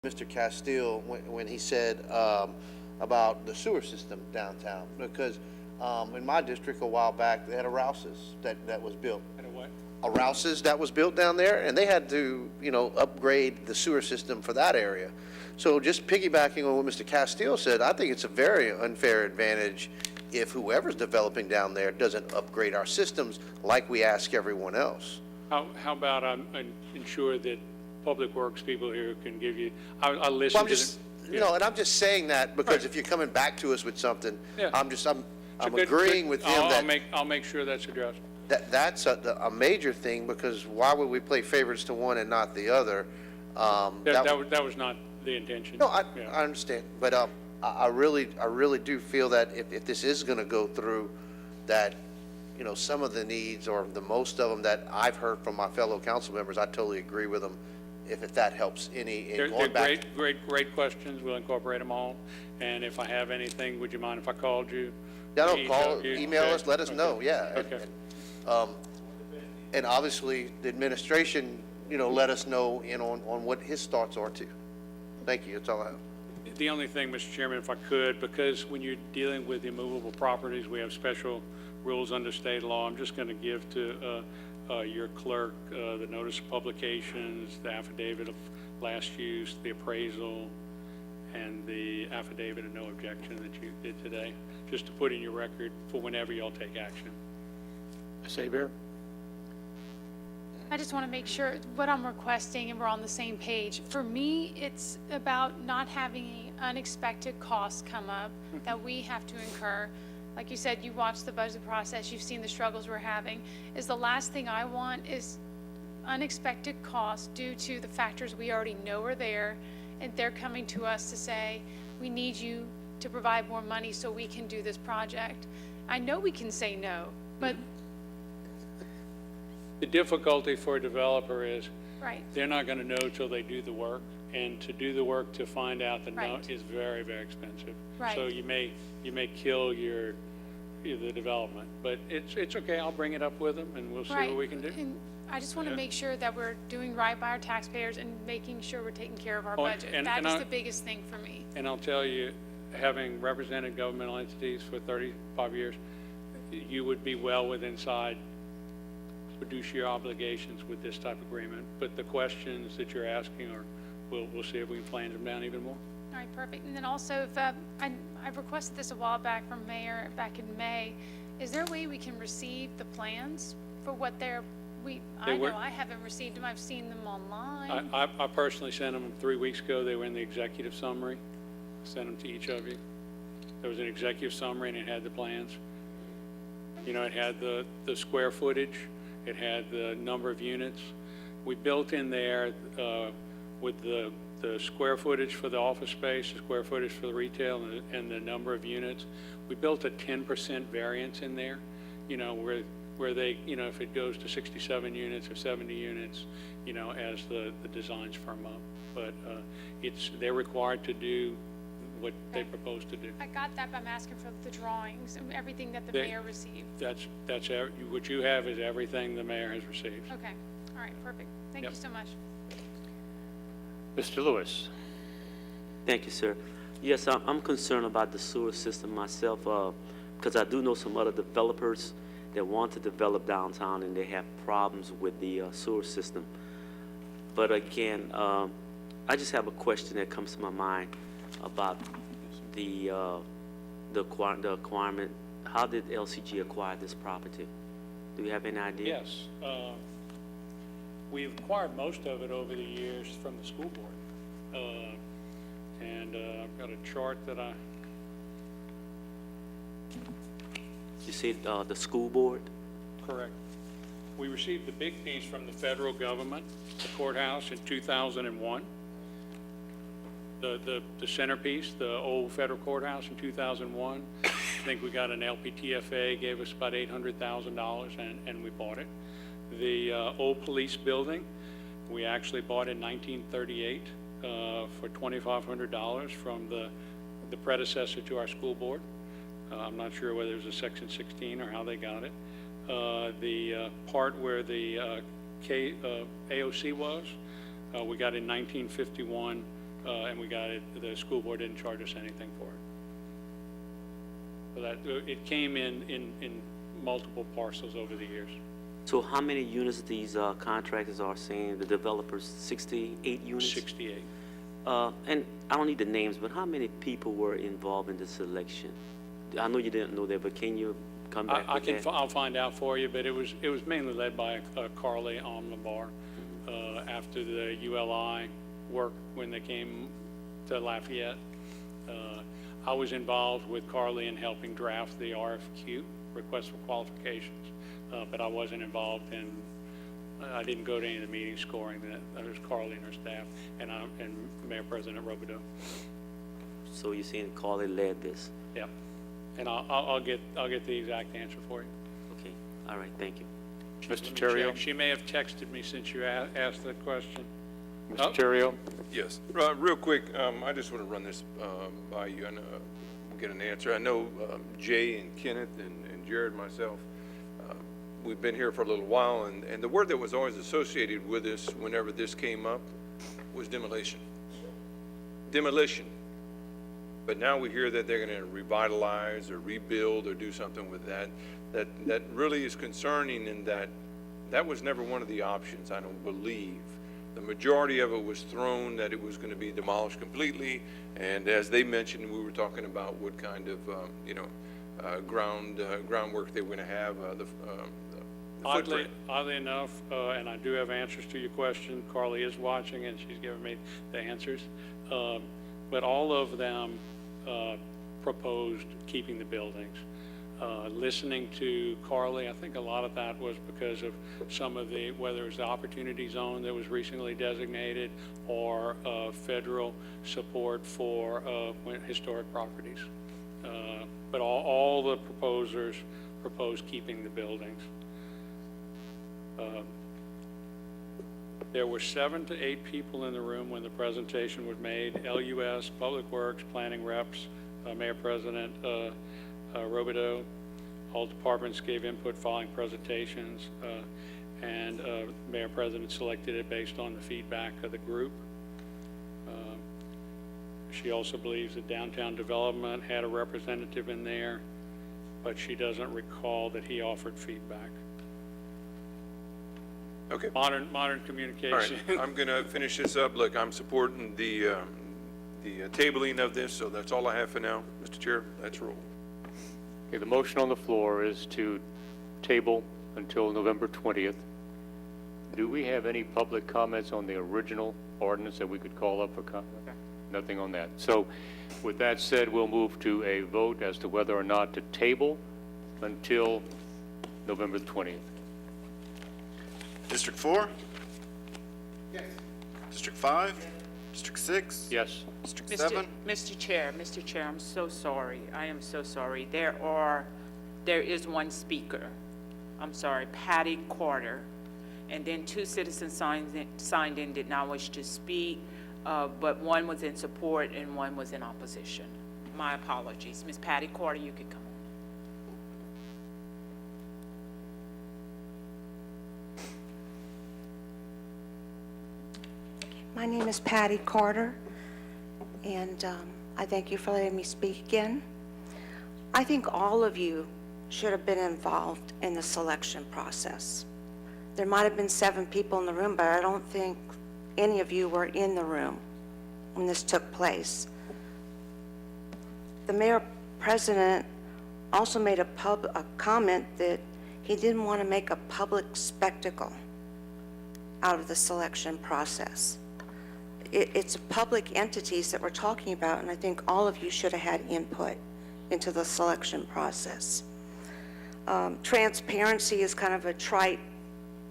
Mr. Castile when he said about the sewer system downtown, because in my district a while back they had a Rouse's that was built. And a what? A Rouse's that was built down there, and they had to, you know, upgrade the sewer system for that area. So just piggybacking on what Mr. Castile said, I think it's a very unfair advantage if whoever's developing down there doesn't upgrade our systems like we ask everyone else. How about I ensure that Public Works people here can give you, I'll listen Well, I'm to just, them. you know, and I'm just saying that because Right. if you're coming back to us with something, Yeah. I'm Good- agreeing good- with him I'll make sure that's addressed. that's a major thing, because why would we play favorites to one and not the other? That was not the intention. No, I Yeah. understand, but I really do feel that if this is going to go through, that, you know, some of the needs, or the most of them that I've heard from my fellow council members, I totally agree with them. If that helps any, They're going back. great questions. We'll incorporate them all. And if I have anything, would you mind if I called you? Yeah, no, call, you? email Okay. us, let us Okay. know, yeah. Okay. And obviously, the administration, you know, let us know on what his thoughts are too. Thank you, that's all I have. The only thing, Mr. Chairman, if I could, because when you're dealing with immovable properties, we have special rules under state law. I'm just going to give to your clerk the notice of publications, the affidavit of last use, the appraisal, and the affidavit of no objection that you did today, just to put in your record for whenever y'all take action. Ms. Hebert? I just want to make sure what I'm requesting and we're on the same page. For me, it's about not having unexpected costs come up that we have to incur. Like you said, you watched the budget process, you've seen the struggles we're having. Is the last thing I want is unexpected costs due to the factors we already know are there, and they're coming to us to say, we need you to provide more money so we can do this project. I know we can say no, but The difficulty for a developer is right. they're not going to know till they do the work, and to do the work to find out the no Right. is very, very expensive. Right. So you may kill the development, but it's okay. I'll bring it up with them, and we'll see what we can do. And I just want to Yeah. make sure that we're doing right by our taxpayers and making sure we're taking care of our Oh, budget. and That is I- the biggest thing for me. And I'll tell you, having represented governmental entities for 35 years, you would be well within fiduciary obligations with this type of agreement. But the questions that you're asking are, we'll see if we can plan them down even more. All right, perfect. And then also, if I requested this a while back from Mayor back in May. Is there a way we can receive the plans for what I know I haven't received them. I've seen them online. I personally sent them 3 weeks ago. They were in the executive summary. Sent them to each of you. There was an executive summary, and it had the plans. You know, it had the square footage. It had the number of units. We built in there with the square footage for the office space, the square footage for the retail, and the number of units. We built a 10% variance in there, you know, where they, you know, if it goes to 67 units or 70 units, you know, as the designs firm up. But they're required to do what they propose to do. I got that, but I'm asking for the drawings and everything that the They- mayor received. That's what you have is everything the mayor has received. Okay. All right, perfect. Thank Yep. you so much. Mr. Lewis? Thank you, sir. Yes, I'm concerned about the sewer system myself, because I do know some other developers that want to develop downtown and they have problems with the sewer system. But again, I just have a question that comes to my mind about the acquirement. How did LCG acquire this property? Do you have any idea? Yes. We've acquired most of it over the years from the school board. And I've got a chart that You said the school board? correct. We received the big piece from the federal government, the courthouse in 2001. The centerpiece, the old federal courthouse in 2001. I think we got an LPTFA, gave us about $800,000, and we bought it. The old police building, we actually bought in 1938 for $2,500 from the predecessor to our school board. I'm not sure whether it was a Section 16 or how they got it. The part where the AOC was, we got in 1951 and we got it, the school board didn't charge us anything for it. So that, it came in multiple parcels over the years. So how many units these contractors are saying, the developers, 68 units? 68. And I don't need the names, but how many people were involved in the selection? I know you didn't know that, but can you come back with that? I'll find out for you, but it was mainly led by Carly Omlabar after the ULI work when they came to Lafayette. I was involved with Carly in helping draft the RFQ, request for qualifications, but I wasn't involved in, I didn't go to any of the meetings scoring that. It was Carly and her staff and Mayor President Robideau. So you're saying Carly led this? Yeah, and I'll get the exact answer for you. Okay, all right, thank you. Mr. Terrio? She may have texted me since you asked that question. Mr. Terrio? Yes, real quick, I just want to run this by you and get an answer. I know Jay and Kenneth and Jared, myself, we've been here for a little while, and the word that was always associated with this whenever this came up was demolition. Demolition. But now we hear that they're going to revitalize or rebuild or do something with that. That really is concerning in that was never one of the options, I don't believe. The majority of it was thrown that it was going to be demolished completely, and as they mentioned, we were talking about what kind of groundwork they were going to have. The footprint. Oddly enough, and I do have answers to your question. Carly is watching, and she's giving me the answers. But all of them proposed keeping the buildings. Listening to Carly, I think a lot of that was because of some of the, whether it was the opportunity zone that was recently designated or federal support for historic properties. But all the proposers proposed keeping the buildings. There were 7 to 8 people in the room when the presentation was made. LUS, Public Works, Planning Reps, Mayor President Robideau. All departments gave input following presentations, and Mayor President selected it based on the feedback of the group. She also believes that downtown development had a representative in there, but she doesn't recall that he offered feedback. Okay. Modern All right, communication. I'm going to finish this up. Look, I'm supporting the tabling of this, so that's all I have for now. Mr. Chair, let's roll. Okay, the motion on the floor is to table until November 20th. Do we have any public comments on the original ordinance that we could call up for comment? Nothing on that. So with that said, we'll move to a vote as to whether or not to table until November 20th. District 4? Yes. District 5? District 6? Yes. District 7? Mr. Chair, I'm so sorry. I am so sorry. There is one speaker. I'm sorry, Patty Carter. And then 2 citizens signed in, did not wish to speak, but one was in support and one was in opposition. My apologies. Ms. Patty Carter, you could come on. My name is Patty Carter, and I thank you for letting me speak again. I think all of you should have been involved in the selection process. There might have been 7 people in the room, but I don't think any of you were in the room when this took place. The mayor president also made a comment that he didn't want to make a public spectacle out of the selection process. It's public entities that we're talking about, and I think all of you should have had input into the selection process. Transparency is kind of a trite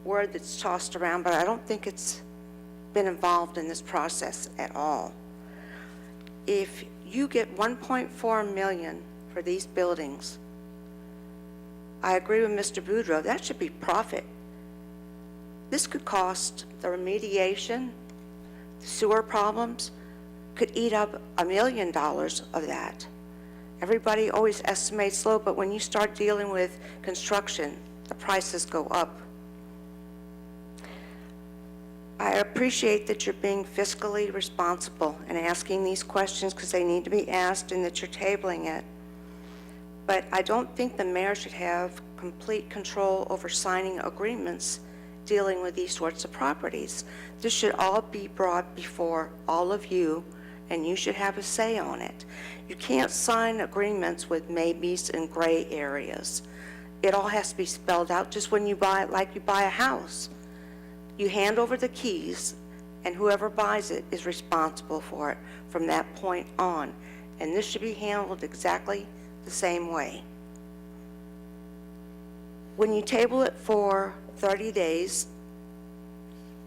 word that's tossed around, but I don't think it's been involved in this process at all. If you get 1.4 million for these buildings, I agree with Mr. Boudreau, that should be profit. This could cost the remediation, sewer problems, could eat up $1 million of that. Everybody always estimates low, but when you start dealing with construction, the prices go up. I appreciate that you're being fiscally responsible and asking these questions because they need to be asked and that you're tabling it. But I don't think the mayor should have complete control over signing agreements dealing with these sorts of properties. This should all be brought before all of you, and you should have a say on it. You can't sign agreements with maybes and gray areas. It all has to be spelled out, just when you buy it, like you buy a house. You hand over the keys, and whoever buys it is responsible for it from that point on. And this should be handled exactly the same way. When you table it for 30 days,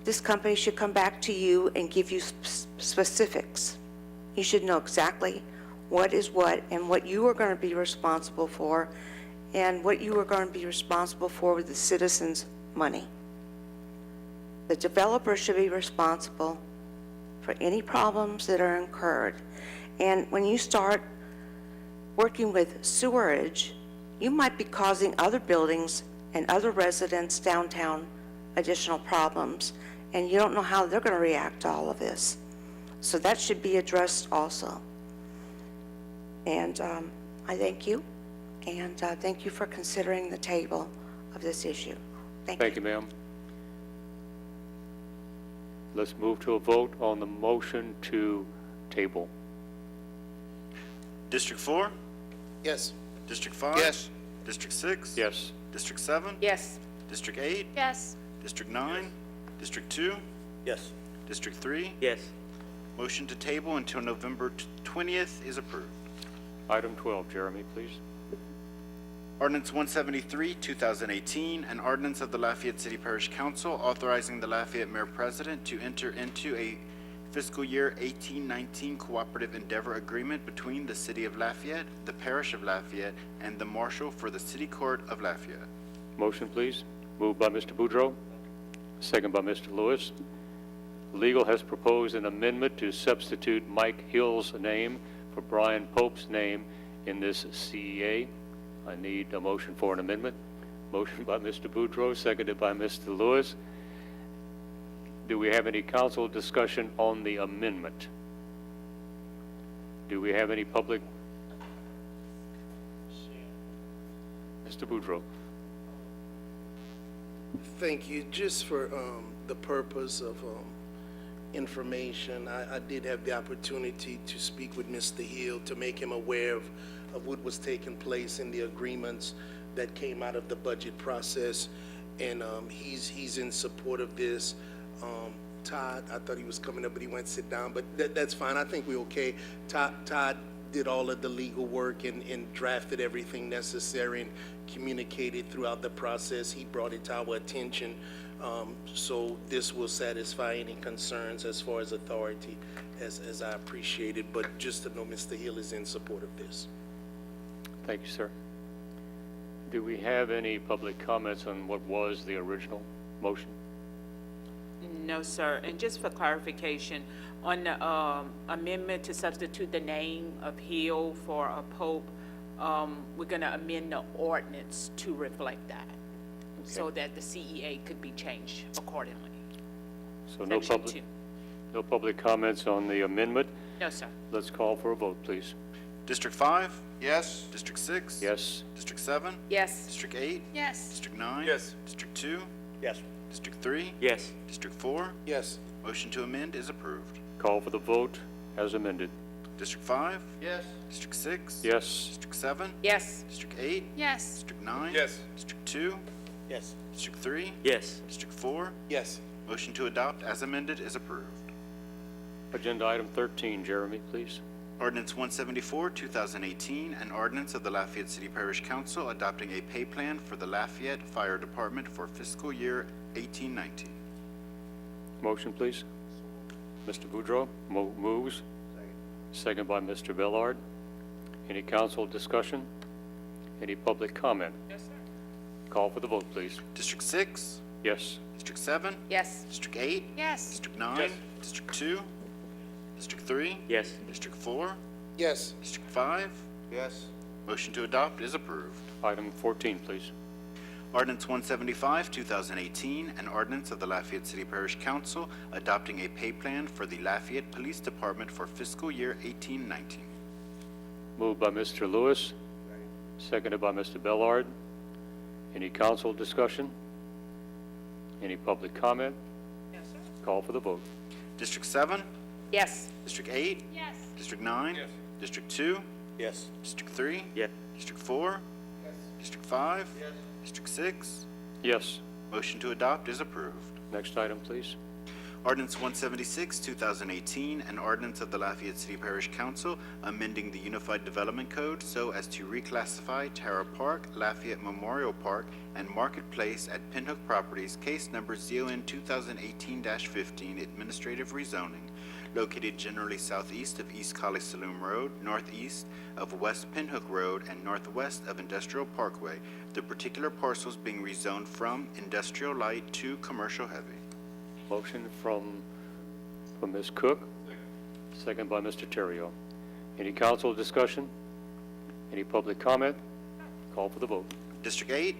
this company should come back to you and give you specifics. You should know exactly what is what and what you are going to be responsible for and what you are going to be responsible for with the citizens' money. The developer should be responsible for any problems that are incurred. And when you start working with sewerage, you might be causing other buildings and other residents downtown additional problems, and you don't know how they're going to react to all of this. So that should be addressed also. And I thank you, and thank you for considering the table of this issue. Thank you, ma'am. Let's move to a vote on the motion to table. District 4? Yes. District 5? Yes. District 6? Yes. District 7? Yes. District 8? Yes. District 9? District 2? Yes. District 3? Yes. Motion to table until November 20th is approved. Item 12, Jeremy, please. Ordinance 173, 2018, an ordinance of the Lafayette City Parish Council authorizing the Lafayette Mayor President to enter into a fiscal year 18-19 cooperative endeavor agreement between the City of Lafayette, the Parish of Lafayette, and the Marshal for the City Court of Lafayette. Motion, please. Moved by Mr. Boudreau, second by Mr. Lewis. Legal has proposed an amendment to substitute Mike Hill's name for Brian Pope's name in this CEA. I need a motion for an amendment. Motion by Mr. Boudreau, seconded by Mr. Lewis. Do we have any council discussion on the amendment? Do we have any public? Mr. Boudreau. Thank you. Just for the purpose of information, I did have the opportunity to speak with Mr. Hill to make him aware of what was taking place in the agreements that came out of the budget process, and he's in support of this. Todd, I thought he was coming up, but he went sit down, but that's fine. I think we're okay. Todd did all of the legal work and drafted everything necessary and communicated throughout the process. He brought it to our attention. So this will satisfy any concerns as far as authority, as I appreciate it. But just to know Mr. Hill is in support of this. Thank you, sir. Do we have any public comments on what was the original motion? No, sir. And just for clarification, on the amendment to substitute the name of Hill for a Pope, we're going to amend the ordinance to reflect that, so that the CEA could be changed accordingly. So no Section public comments on the amendment. 2. No, sir. Let's call for a vote, please. District 5? Yes. District 6? Yes. District 7? Yes. District 8? Yes. District 9? Yes. District 2? Yes. District 3? Yes. District 4? Yes. Motion to amend is approved. Call for the vote as amended. District 5? Yes. District 6? Yes. District 7? Yes. District 8? Yes. District 9? Yes. District 2? Yes. District 3? Yes. District 4? Yes. Motion to adopt as amended is approved. Agenda item 13, Jeremy, please. Ordinance 174, 2018, an ordinance of the Lafayette City Parish Council adopting a pay plan for the Lafayette Fire Department for fiscal year 18-19. Motion, please. Mr. Boudreau moves. Second by Mr. Bellard. Any council discussion? Any public comment? Yes, sir. Call for the vote, please. District 6? Yes. District 7? Yes. District 8? Yes. District 9? Yes. District 2? District 3? Yes. District 4? Yes. District 5? Yes. Motion to adopt is approved. Item 14, please. Ordinance 175, 2018, an ordinance of the Lafayette City Parish Council adopting a pay plan for the Lafayette Police Department for fiscal year 18-19. Moved by Mr. Lewis, seconded by Mr. Bellard. Any council discussion? Any public comment? Yes, sir. Call for the vote. District 7, Yes. District 8, Yes. District 9, Yes. District 2, Yes. District 3, Yes. District 4, District 5, District 6. Yes. Motion to adopt is approved. Next item, please. Ordinance 176, 2018, an ordinance of the Lafayette City Parish Council amending the Unified Development Code so as to reclassify Tara Park, Lafayette Memorial Park, and Marketplace at Pinhook Properties, case number ZON 2018-15, administrative rezoning, located generally southeast of East Coliseum Road, northeast of West Pinhook Road, and northwest of Industrial Parkway, the particular parcels being rezoned from industrial light to commercial heavy. Motion from Ms. Cook, second by Mr. Terrio. Any council discussion? Any public comment? Call for the vote. District 8,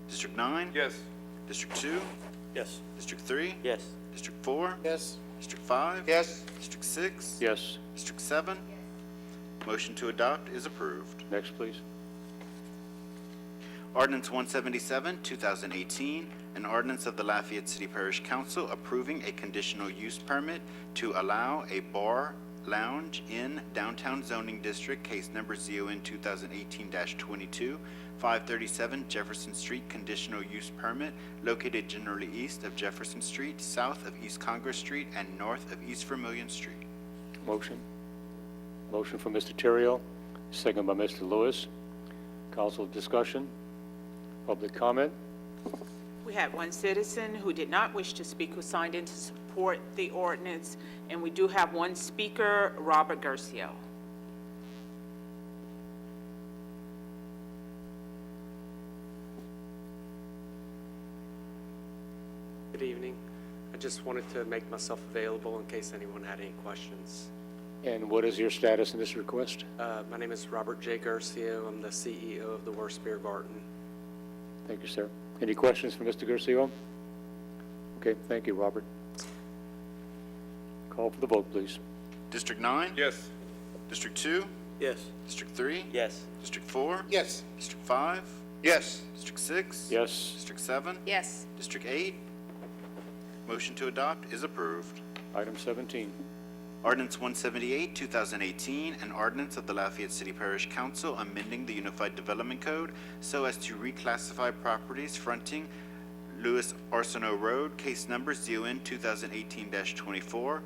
District 9, Yes. District 2, Yes. District 3, Yes. District 4, Yes. District 5, Yes. District 6, Yes. District 7. Motion to adopt is approved. Next, please. Ordinance 177, 2018, an ordinance of the Lafayette City Parish Council approving a conditional use permit to allow a bar lounge in downtown zoning district, case number ZON 2018-22, 537 Jefferson Street, conditional use permit, located generally east of Jefferson Street, south of East Congress Street, and north of East Vermilion Street. Motion. Motion from Mr. Terrio, second by Mr. Lewis. Council discussion? Public comment? We had one citizen who did not wish to speak who signed in to support the ordinance, and we do have one speaker, Robert Garcia. Good evening. I just wanted to make myself available in case anyone had any questions. And what is your status in this request? My name is Robert J. Garcia. I'm the CEO of the Worst Beer Garden. Thank you, sir. Any questions for Mr. Garcia? Okay, thank you, Robert. Call for the vote, please. District 9, Yes. District 2, Yes. District 3, Yes. District 4, Yes. District 5, Yes. District 6, Yes. District 7, Yes. District 8. Motion to adopt is approved. Item 17. Ordinance 178, 2018, an ordinance of the Lafayette City Parish Council amending the Unified Development Code so as to reclassify properties fronting Louis Arsenault Road, case number ZON 2018-24,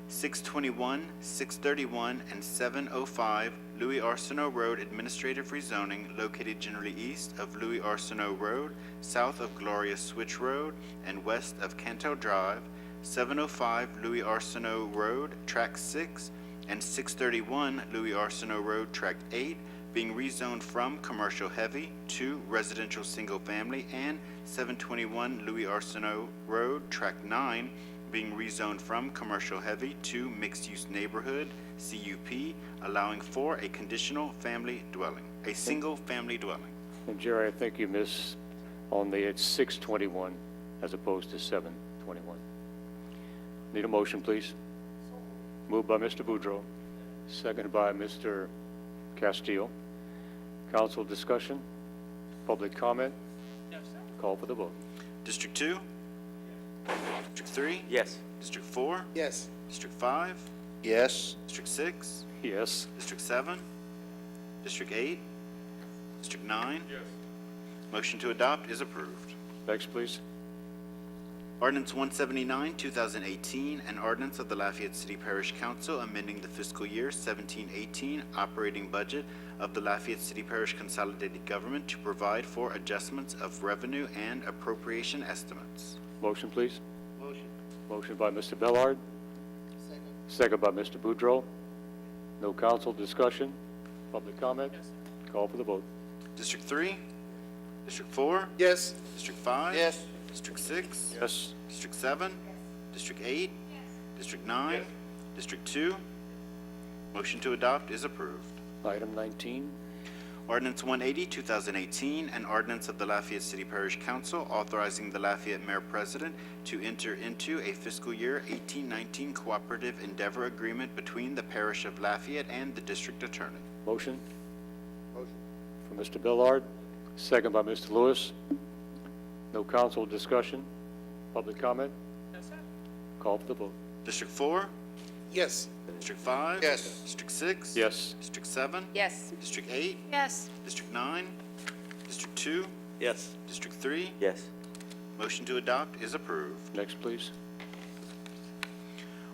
621, 631, and 705 Louis Arsenault Road administrative rezoning, located generally east of Louis Arsenault Road, south of Gloria Switch Road, and west of Canto Drive, 705 Louis Arsenault Road, Track 6, and 631 Louis Arsenault Road, Track 8, being rezoned from commercial heavy to residential single family, and 721 Louis Arsenault Road, Track 9, being rezoned from commercial heavy to mixed-use neighborhood, CUP, allowing for a conditional family dwelling, a single-family dwelling. And Jerry, I think you missed on the, it's 621 as opposed to 721. Need a motion, please? Moved by Mr. Boudreau, seconded by Mr. Castillo. Council discussion? Public comment? Call for the vote. District 2? District 3? Yes. District 4? Yes. District 5? Yes. District 6? Yes. District 7? District 8? District 9? Yes. Motion to adopt is approved. Next, please. Ordinance 179, 2018, an ordinance of the Lafayette City Parish Council amending the fiscal year 17-18 operating budget of the Lafayette City Parish Consolidated Government to provide for adjustments of revenue and appropriation estimates. Motion, please. Motion. Motion by Mr. Bellard. Second by Mr. Boudreau. No council discussion? Public comment? Call for the vote. District 3? District 4? Yes. District 5? Yes. District 6? Yes. District 7? District 8? District 9? District 2? Motion to adopt is approved. Item 19. Ordinance 180, 2018, an ordinance of the Lafayette City Parish Council authorizing the Lafayette Mayor President to enter into a fiscal year 1819 cooperative endeavor agreement between the Parish of Lafayette and the District Attorney. Motion? Motion. For Mr. Billard, second by Mr. Lewis. No council discussion? Public comment? No, sir. Call for the vote. District 4? Yes. District 5? Yes. District 6? Yes. District 7? Yes. District 8? Yes. District 9? District 2? Yes. District 3? Yes. Motion to adopt is approved. Next, please.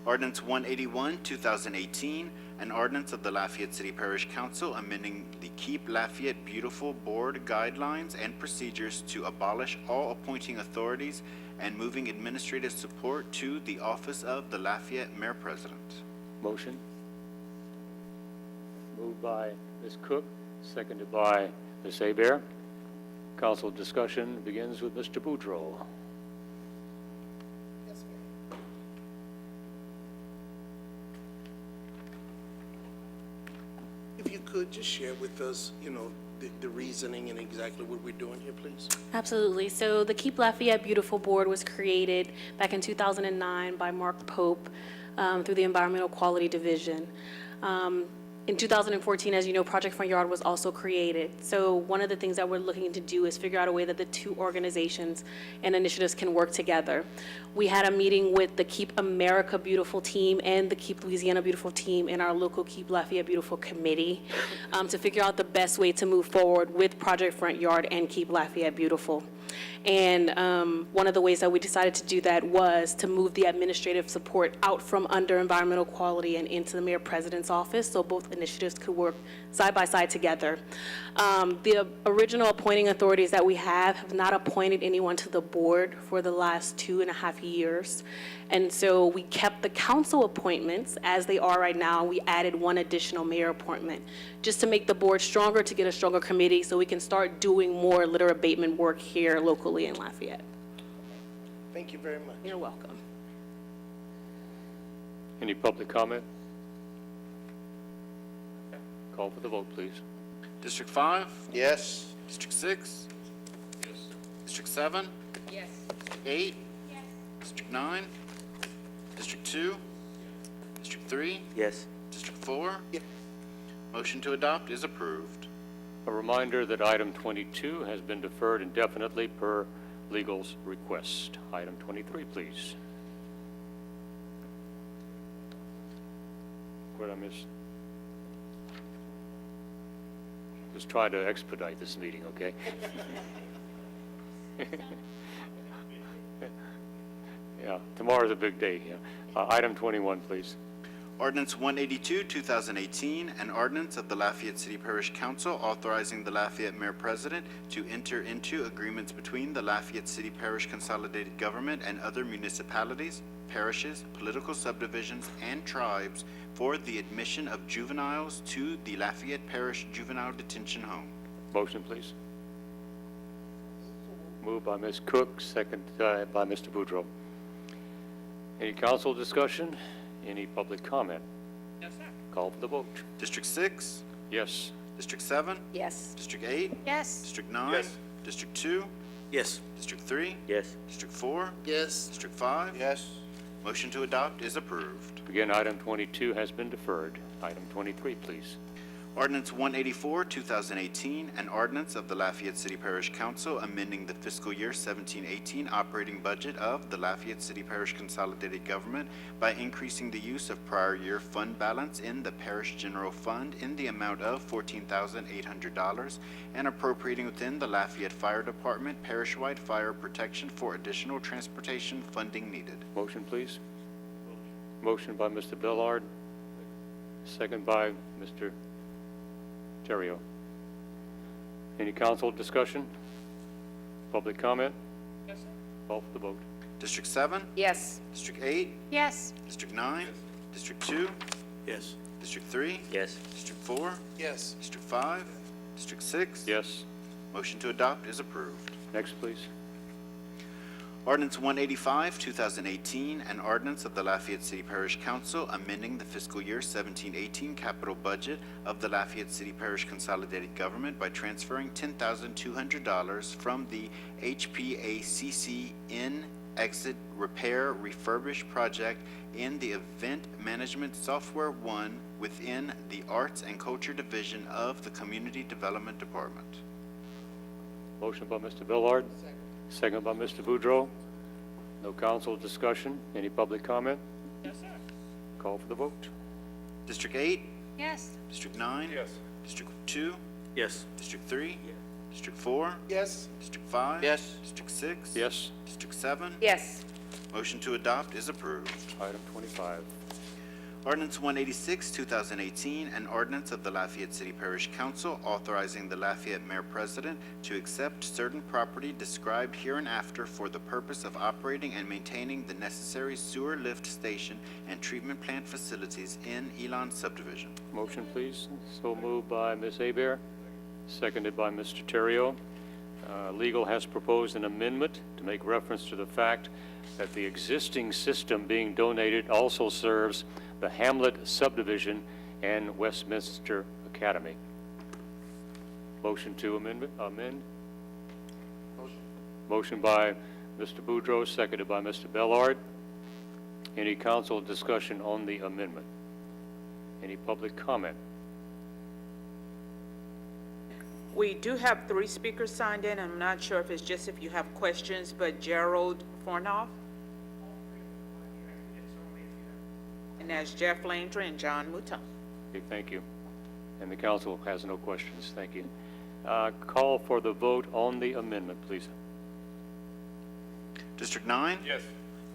Ordinance 181, 2018, an ordinance of the Lafayette City Parish Council amending the Keep Lafayette Beautiful Board guidelines and procedures to abolish all appointing authorities and moving administrative support to the office of the Lafayette Mayor President. Motion? Moved by Ms. Cook, seconded by Ms. Hebert. Council discussion begins with Mr. Boudreau. If you could just share with us, the reasoning and exactly what we're doing here, please. Absolutely. So the Keep Lafayette Beautiful Board was created back in 2009 by Mark Pope through the Environmental Quality Division. In 2014, as you know, Project Front Yard was also created. So one of the things that we're looking to do is figure out a way that the two organizations and initiatives can work together. We had a meeting with the Keep America Beautiful team and the Keep Louisiana Beautiful team in our local Keep Lafayette Beautiful committee to figure out the best way to move forward with Project Front Yard and Keep Lafayette Beautiful. And one of the ways that we decided to do that was to move the administrative support out from under environmental quality and into the mayor president's office, so both initiatives could work side by side together. The original appointing authorities that we have not appointed anyone to the board for the last 2.5 years. And so we kept the council appointments as they are right now. We added one additional mayor appointment just to make the board stronger, to get a stronger committee so we can start doing more litter abatement work here locally in Lafayette. Thank you very much. You're welcome. Any public comment? Call for the vote, please. District 5? Yes. District 6? Yes. District 7? Yes. District 8? Yes. District 9? District 2? District 3? Yes. District 4? Yes. Motion to adopt is approved. A reminder that item 22 has been deferred indefinitely per legal's request. Item 23, please. What did I miss? Just try to expedite this meeting, okay? Yeah, tomorrow's a big day, yeah. Item 21, please. Ordinance 182, 2018, an ordinance of the Lafayette City Parish Council authorizing the Lafayette Mayor President to enter into agreements between the Lafayette City Parish Consolidated Government and other municipalities, parishes, political subdivisions, and tribes for the admission of juveniles to the Lafayette Parish Juvenile Detention Home. Motion, please. Moved by Ms. Cook, second by Mr. Boudreau. Any council discussion? Any public comment? No, sir. Call for the vote. District 6? Yes. District 7? Yes. District 8? Yes. District 9? Yes. District 2? Yes. District 3? Yes. District 4? Yes. District 5? Yes. Motion to adopt is approved. Again, item 22 has been deferred. Item 23, please. Ordinance 184, 2018, an ordinance of the Lafayette City Parish Council amending the fiscal year 1718 operating budget of the Lafayette City Parish Consolidated Government by increasing the use of prior year fund balance in the Parish General Fund in the amount of $14,800 and appropriating within the Lafayette Fire Department parish-wide fire protection for additional transportation funding needed. Motion, please. Motion by Mr. Billard, second by Mr. Terrio. Any council discussion? Public comment? Yes, sir. Call for the vote. District 7? Yes. District 8? Yes. District 9? District 2? Yes. District 3? Yes. District 4? Yes. District 5? District 6? Yes. Motion to adopt is approved. Next, please. Ordinance 185, 2018, an ordinance of the Lafayette City Parish Council amending the fiscal year 17-18 capital budget of the Lafayette City Parish Consolidated Government by transferring $10,200 from the HPACC in Exit Repair Refurbish Project in the Event Management Software 1 within the Arts and Culture Division of the Community Development Department. Motion by Mr. Bellard. Second by Mr. Boudreau. No council discussion. Any public comment? Yes, sir. Call for the vote. District 8, Yes. District 9? Yes. District 2, Yes. District 3? District 4? Yes. District 5? Yes. District 6? Yes. District 7? Yes. Motion to adopt is approved. Item 25. Ordinance 186, 2018, an ordinance of the Lafayette City Parish Council authorizing the Lafayette Mayor President to accept certain property described hereinafter for the purpose of operating and maintaining the necessary sewer lift station and treatment plant facilities in Elon subdivision. Motion, please. So moved by Ms. Hebert, seconded by Mr. Terrio. Legal has proposed an amendment to make reference to the fact that the existing system being donated also serves the Hamlet subdivision and Westminster Academy. Motion to amend? Motion by Mr. Boudreau, seconded by Mr. Bellard. Any council discussion on the amendment? Any public comment? We do have 3 speakers signed in. I'm not sure if it's just if you have questions, but Gerald Fornoff. And that's Jeff Landry and John Mouton. Okay, thank you. And the council has no questions. Thank you. Call for the vote on the amendment, please. District 9? Yes.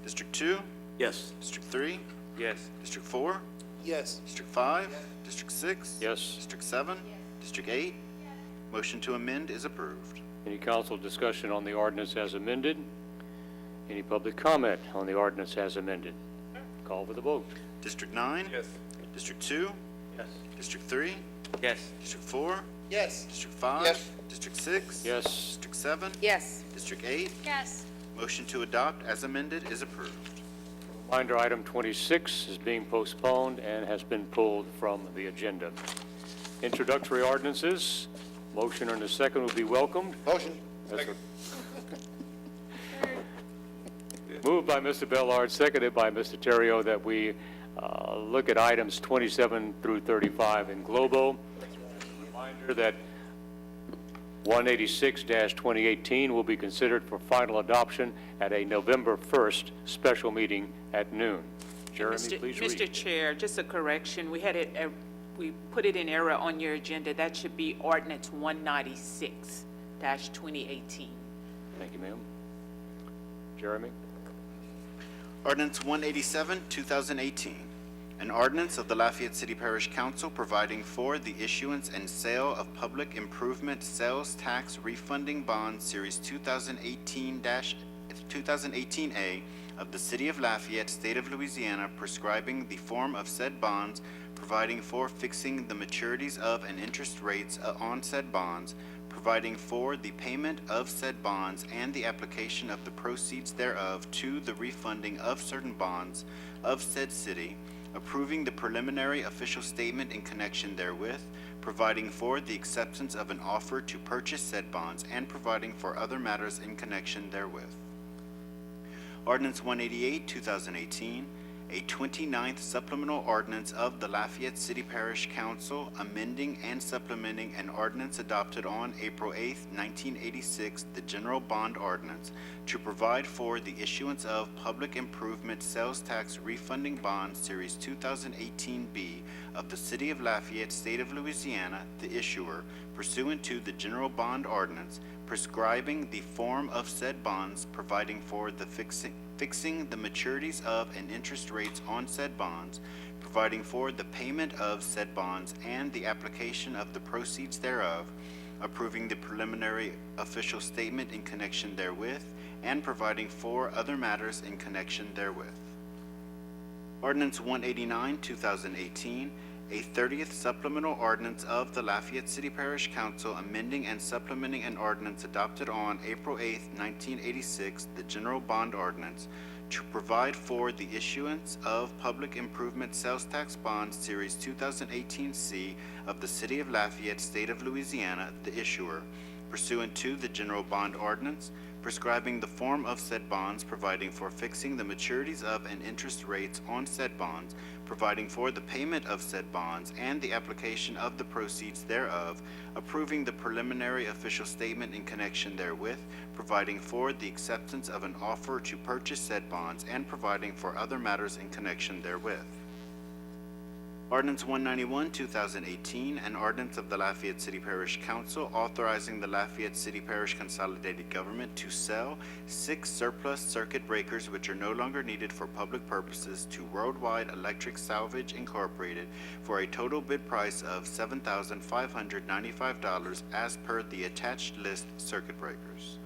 District 2? Yes. District 3? Yes. District 4? Yes. District 5? District 6? Yes. District 7? District 8? Motion to amend is approved. Any council discussion on the ordinance as amended? Any public comment on the ordinance as amended? Call for the vote. District 9? Yes. District 2? Yes. District 3? Yes. District 4? Yes. District 5? Yes. District 6? Yes. District 7? Yes. District 8? Yes. Motion to adopt as amended is approved. Reminder, item 26 is being postponed and has been pulled from the agenda. Introductory ordinances. Motion and a second will be welcomed. Motion. Moved by Mr. Bellard, seconded by Mr. Terrio, that we look at items 27 through 35 in globo. Reminder that 186-2018 will be considered for final adoption at a November 1st special meeting at noon. Jeremy, please read. Mr. Chair, just a correction. We had it, we put it in error on your agenda. That should be ordinance 196-2018. Thank you, ma'am. Jeremy? Ordinance 187, 2018. An ordinance of the Lafayette City Parish Council providing for the issuance and sale of public improvement sales tax refunding bonds series 2018A of the City of Lafayette, State of Louisiana, prescribing the form of said bonds, providing for fixing the maturities of and interest rates on said bonds, providing for the payment of said bonds and the application of the proceeds thereof to the refunding of certain bonds of said city, approving the preliminary official statement in connection therewith, providing for the acceptance of an offer to purchase said bonds, and providing for other matters in connection therewith. Ordinance 188, 2018, a 29th supplemental ordinance of the Lafayette City Parish Council amending and supplementing an ordinance adopted on April 8, 1986, the General Bond Ordinance, to provide for the issuance of public improvement sales tax refunding bonds series 2018B of the City of Lafayette, State of Louisiana, the issuer, pursuant to the General Bond Ordinance, prescribing the form of said bonds, providing for the fixing the maturities of and interest rates on said bonds, providing for the payment of said bonds and the application of the proceeds thereof, approving the preliminary official statement in connection therewith, and providing for other matters in connection therewith. Ordinance 189, 2018, a 30th supplemental ordinance of the Lafayette City Parish Council amending and supplementing an ordinance adopted on April 8, 1986, the General Bond Ordinance, to provide for the issuance of public improvement sales tax bonds Series 2018C of the City of Lafayette, State of Louisiana, the issuer, pursuant to the General Bond Ordinance, prescribing the form of said bonds, providing for fixing the maturities of and interest rates on said bonds, providing for the payment of said bonds and the application of the proceeds thereof, approving the preliminary official statement in connection therewith, providing for the acceptance of an offer to purchase said bonds, and providing for other matters in connection therewith. Ordinance 191, 2018, an ordinance of the Lafayette City Parish Council authorizing the Lafayette City Parish Consolidated Government to sell 6 surplus circuit breakers which are no longer needed for public purposes to Worldwide Electric Salvage Incorporated for a total bid price of $7,595 as per the attached list circuit breakers.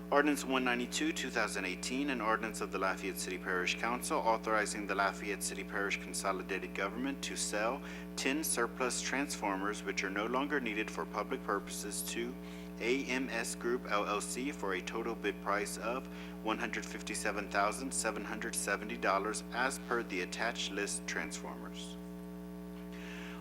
Ordinance 192, 2018, an ordinance of the Lafayette City Parish Council authorizing the Lafayette City Parish Consolidated Government to sell 10 surplus transformers which are no longer needed for public purposes to AMS Group LLC for a total bid price of $157,770 as per the attached list transformers.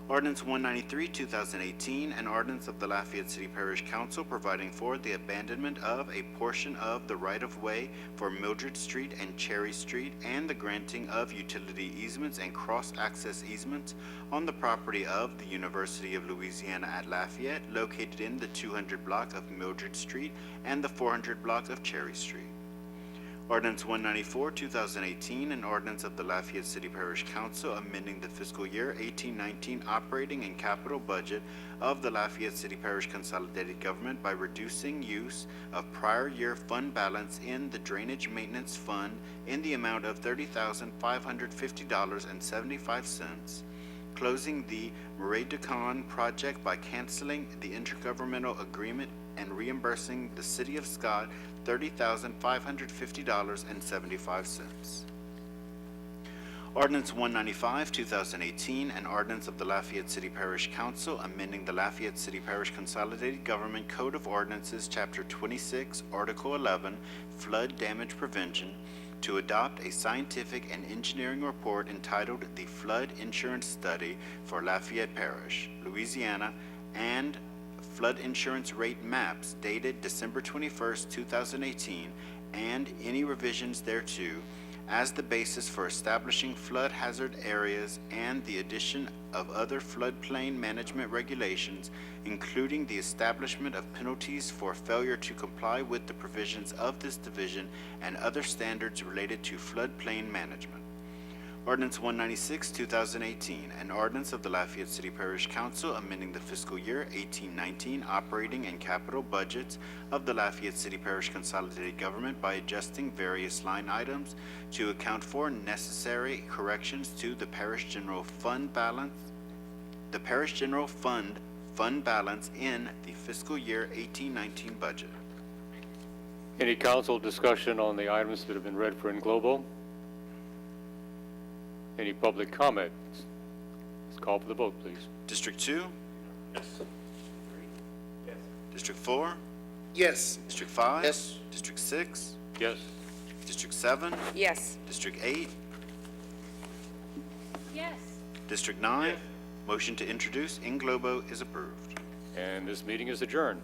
Ordinance 193, 2018, an ordinance of the Lafayette City Parish Council providing for the abandonment of a portion of the right-of-way for Mildred Street and Cherry Street and the granting of utility easements and cross-access easements on the property of the University of Louisiana at Lafayette, located in the 200 block of Mildred Street and the 400 block of Cherry Street. Ordinance 194, 2018, an ordinance of the Lafayette City Parish Council amending the fiscal year 1819 operating and capital budget of the Lafayette City Parish Consolidated Government by reducing use of prior year fund balance in the Drainage Maintenance Fund in the amount of $30,550.75, closing the Marais Ducon project by canceling the intergovernmental agreement and reimbursing the City of Scott $30,550.75. Ordinance 195, 2018, an ordinance of the Lafayette City Parish Council amending the Lafayette City Parish Consolidated Government Code of Ordinances, Chapter 26, Article 11, Flood Damage Prevention, to adopt a scientific and engineering report entitled The Flood Insurance Study for Lafayette Parish, Louisiana, and flood insurance rate maps dated December 21st, 2018, and any revisions thereto, as the basis for establishing flood hazard areas and the addition of other floodplain management regulations, including the establishment of penalties for failure to comply with the provisions of this division and other standards related to floodplain management. Ordinance 196, 2018, an ordinance of the Lafayette City Parish Council amending the fiscal year 1819 operating and capital budgets of the Lafayette City Parish Consolidated Government by adjusting various line items to account for necessary corrections to the Parish General Fund balance, fund balance in the fiscal year 1819 budget. Any council discussion on the items that have been read for in globo? Any public comment? Let's call for the vote, please. District 2? Yes. District 4? Yes. District 5? Yes. District 6? Yes. District 7? Yes. District 8? Yes. District 9? Motion to introduce in globo is approved. And this meeting is adjourned.